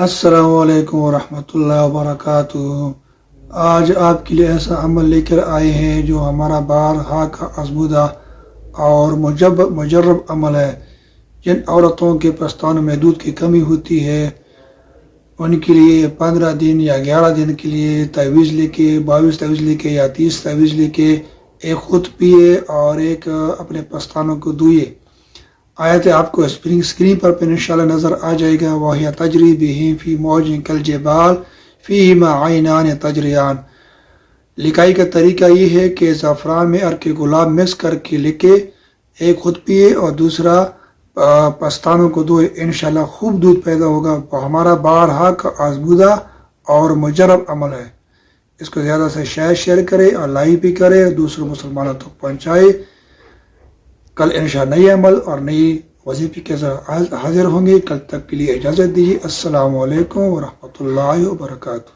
السلام علیکم ورحمۃ اللہ وبرکاتہ۔ آج آپ کے لیے ایسا عمل لے کر آئے ہیں جو ہمارا بارہا کا آزمودہ اور مجرب عمل ہے۔ جن عورتوں کے پستانوں میں دودھ کی کمی ہوتی ہے ان کے لیے 15 دن یا 11 دن کے لیے تعویذ لے کے 22 تعویذ لے کے یا 30 تعویذ لے کے ایک خود پیے اور ایک اپنے پستانوں کو دھوئے۔ آیت آپ کو اسکرین پر انشاءاللہ نظر آ جائے گا۔ وَهِيَ تَجْرِي بِهِمْ فِي مَوْجٍ كَالْجِبَالِ فِيهِمَا عَيْنَانِ تَجْرِيَانِ۔ لکھائی کا طریقہ یہ ہے کہ زعفران میں عرق گلاب مکس کر کے لکھے، ایک خود پیے اور دوسرا پستانوں کو دھوئے، انشاءاللہ خوب دودھ پیدا ہوگا۔ ہمارا بارہا کا آزمودہ اور مجرب عمل ہے۔ اس کو زیادہ سے شیئر کرے اور لائک بھی کرے اور دوسرے مسلمانوں تک پہنچائے۔ کل انشاءاللہ نئی عمل اور نئی وظیفے کے ساتھ حاضر ہوں گے۔ کل تک کے لیے اجازت دیجیے۔ السلام علیکم ورحمۃ اللہ وبرکاتہ۔